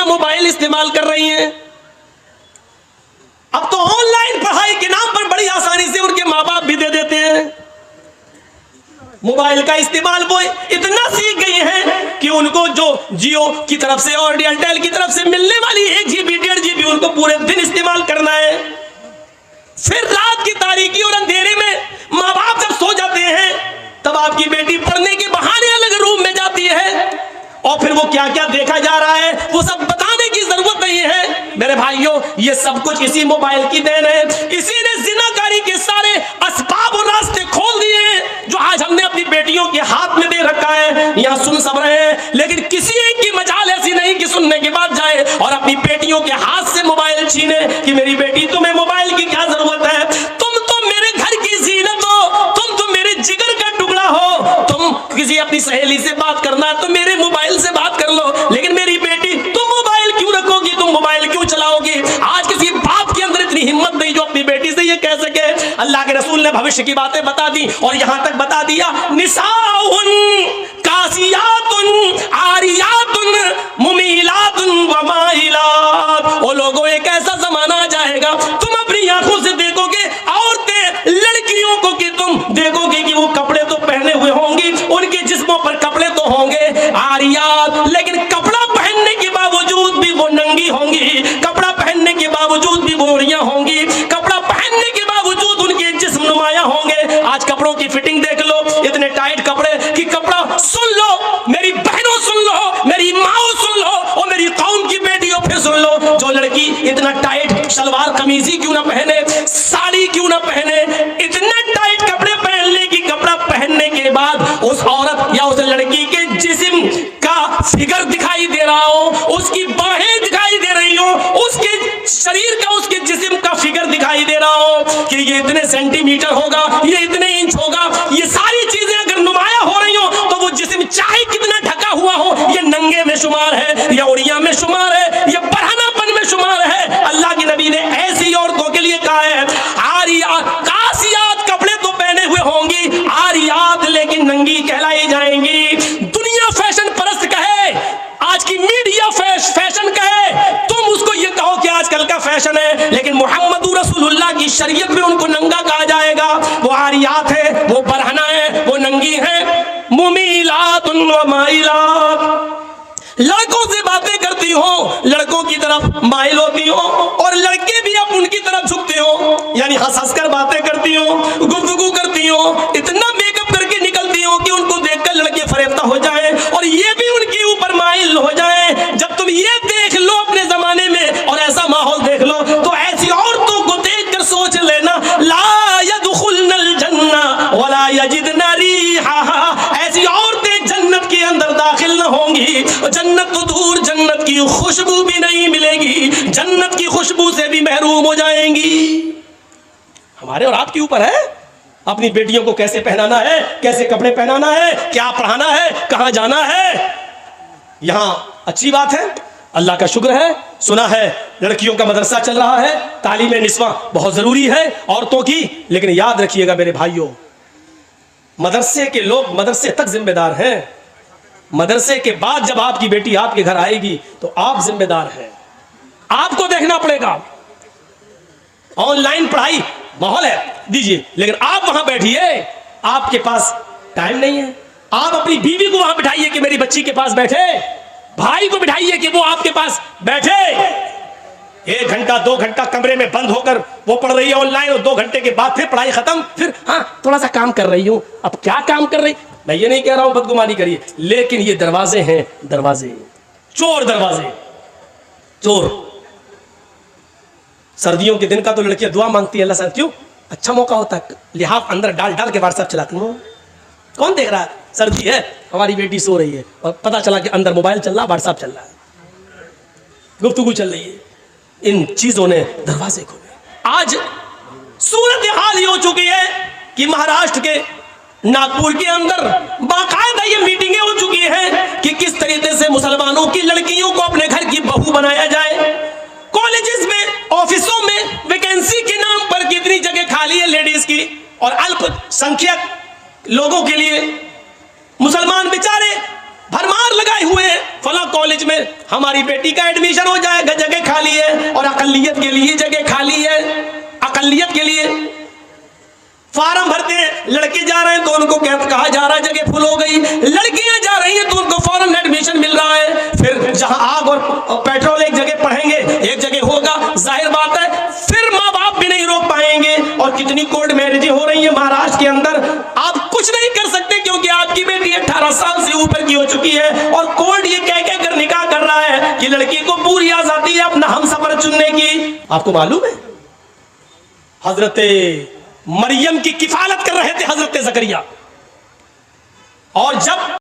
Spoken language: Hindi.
बेटियां मोबाइल इस्तेमाल कर रही हैं। अब तो ऑनलाइन पढ़ाई के नाम पर बड़ी आसानी से उनके माँ बाप भी दे देते हैं। मोबाइल का इस्तेमाल वो इतना सीख गई हैं कि उनको जो जियो की तरफ से और एयरटेल की तरफ से मिलने वाली 1 GB 1.5 GB उनको पूरे दिन इस्तेमाल करना है। फिर रात की तारीकी और अंधेरे में माँ बाप जब सो जाते हैं तब आपकी बेटी पढ़ने के बहाने अलग रूम में जाती है और फिर वो क्या क्या देखा जा रहा है वो सब बताने की जरूरत नहीं है। मेरे भाइयों, ये सब कुछ इसी मोबाइल की देन है। इसी ने जिनाकारी के सारे असबाब और रास्ते खोल दिए हैं जो आज हमने अपनी बेटियों के हाथ में दे रखा है। यहाँ सुन सब रहे हैं, लेकिन किसी एक की मजाल ऐसी नहीं कि सुनने के बाद जाए और अपनी बेटियों के हाथ से मोबाइल छीने कि मेरी बेटी तुम्हें मोबाइल की क्या जरूरत है, तुम तो मेरे घर की जीनत हो, तुम तो मेरे जिगर का टुकड़ा हो, तुम किसी अपनी सहेली से बात करना तो मेरे मोबाइल से बात कर लो, लेकिन मेरी बेटी तुम मोबाइल क्यों रखोगी, तुम मोबाइल क्यों चलाओगी। आज किसी बाप के अंदर इतनी हिम्मत नहीं जो अपनी बेटी से ये कह सके। अल्लाह के रसूल ने भविष्य की बातें बता दी और यहां तक बता दिया, निसाउन कासियातुन आरियातुन मुमीलातुन व माइलात। ओ लोगों, एक ऐसा जमाना आ जाएगा तुम अपनी आंखों से देखोगे औरतें लड़कियों को कि तुम देखोगे कि वो कपड़े तो पहने हुए होंगी, उनके जिस्मों पर कपड़े तो होंगे आरियात, लेकिन कपड़ा पहनने के बावजूद भी वो नंगी होंगी, कपड़ा पहनने के बावजूद भी वो ओढ़ियां होंगी, कपड़ा पहनने के बावजूद उनके जिस्म नुमाया होंगे। आज कपड़ों की फिटिंग देख लो, इतने टाइट कपड़े कि कपड़ा, सुन लो मेरी बहनों, सुन लो मेरी माओ, सुन लो और मेरी कौम की बेटियों फिर सुन लो, जो लड़की इतना टाइट सलवार कमीजी क्यों ना पहने, साड़ी क्यों ना पहने, इतना टाइट कपड़े पहन ले कि कपड़ा पहनने के बाद उस औरत या उस लड़की के जिस्म का फिगर दिखाई दे रहा हो, उसकी बाहें दिखाई दे रही हो, उसके शरीर का, उसके जिस्म का फिगर दिखाई दे रहा हो कि ये इतने सेंटीमीटर होगा, ये इतने इंच होगा, ये सारी चीजें अगर नुमाया हो रही हो तो वो जिस्म चाहे कितना ढका हुआ हो, ये नंगे में शुमार है, या उड़िया में शुमार है, या बढ़ानापन में शुमार है। अल्लाह के नबी ने ऐसी औरतों के लिए कहा है, आरियात कासियात कपड़े तो पहने हुए होंगी, आरियात लेकिन नंगी कहलाई जाएंगी। दुनिया फैशन परस्त कहे, आज की मीडिया फैशन कहे, तुम उसको ये कहो कि आजकल का फैशन है, लेकिन मोहम्मद रसूलुल्लाह की शरीयत में उनको नंगा कहा जाएगा। वो आरियात है, वो बरहना है, वो नंगी है। मुमीलातुन व माइलात, लड़कों से बातें करती हो, लड़कों की तरफ माइल होती हो और लड़के भी अब उनकी तरफ झुकते हो, यानी हंस हंस कर बातें करती हो, गुफ्तगू करती हो, इतना मेकअप करके निकलती हो कि उनको देखकर लड़के फरेफ्ता हो जाए और ये भी उनके ऊपर माइल हो जाए। जब तुम ये देख लो अपने जमाने में और ऐसा माहौल देख लो तो ऐसी औरतों को देखकर सोच लेना, ला यदखुलनल जन्ना वला यजिदना रिहा, ऐसी औरतें जन्नत के अंदर दाखिल न होंगी, जन्नत तो दूर, जन्नत की खुशबू भी नहीं मिलेगी, जन्नत की खुशबू से भी महरूम हो जाएंगी। हमारे और आपके ऊपर है अपनी बेटियों को कैसे पहनाना है, कैसे कपड़े पहनाना है, क्या पढ़ाना है, कहां जाना है। यहां अच्छी बात है, अल्लाह का शुक्र है, सुना है लड़कियों का मदरसा चल रहा है, तालीम निस्वा बहुत जरूरी है औरतों की, लेकिन याद रखिएगा मेरे भाइयों, मदरसे के लोग मदरसे तक जिम्मेदार हैं। मदरसे के बाद जब आपकी बेटी आपके घर आएगी तो आप जिम्मेदार हैं, आपको देखना पड़ेगा। ऑनलाइन पढ़ाई माहौल है दीजिए, लेकिन आप वहां बैठिए, आपके पास टाइम नहीं है। आप अपनी बीवी को वहां बिठाइए कि मेरी बच्ची के पास बैठे, भाई को बिठाइए कि वो आपके पास बैठे। 1 घंटा 2 घंटा कमरे में बंद होकर वो पढ़ रही है ऑनलाइन और 2 घंटे के बाद फिर पढ़ाई खत्म, फिर हाँ थोड़ा सा काम कर रही हूं। अब क्या काम कर रही, मैं ये नहीं कह रहा हूं बदगुमानी करिए, लेकिन ये दरवाजे हैं, दरवाजे चोर, दरवाजे चोर। सर्दियों के दिन का तो लड़कियां दुआ मांगती है, अल्लाह सर क्यों, अच्छा मौका होता है, लिहाफ अंदर डाल डाल के व्हाट्सएप चलाती हूँ, कौन देख रहा है, सर्दी है हमारी बेटी सो रही है और पता चला कि अंदर मोबाइल चल रहा, व्हाट्सएप चल रहा है, गुफ्तगू चल रही है। इन चीजों ने दरवाजे खोले। आज सूरत हाल ये हो चुकी है कि महाराष्ट्र के नागपुर के अंदर बाकायदा ये मीटिंगें हो चुकी हैं कि किस तरीके से मुसलमानों की लड़कियों को अपने घर की बहू बनाया जाए। कॉलेजेस में, ऑफिसों में वैकेंसी के नाम पर कितनी जगह खाली है लेडीज की, और अल्पसंख्यक लोगों के लिए मुसलमान बेचारे भरमार लगाए हुए हैं फला कॉलेज में हमारी बेटी का एडमिशन हो जाएगा, जगह खाली है, और अकलियत के लिए जगह खाली है। अकलियत के लिए फार्म भरते हैं, लड़के जा रहे हैं तो उनको कहा जा रहा है जगह फुल हो गई, लड़कियां जा रही हैं तो उनको फौरन एडमिशन मिल रहा है। फिर जहां आग और पेट्रोल एक जगह पढ़ेंगे, एक जगह होगा, जाहिर बात है फिर माँ बाप भी नहीं रोक पाएंगे। और कितनी कोर्ट मैरिजें हो रही है महाराष्ट्र के अंदर, आप कुछ नहीं कर सकते क्योंकि आपकी बेटी 18 साल से ऊपर की हो चुकी है, और कोर्ट ये कह कर निकाह कर रहा है कि लड़की को पूरी आजादी है अपना हमसफर चुनने की। आपको मालूम है हजरत मरियम की किफालत कर रहे थे हजरत जकरिया, और जब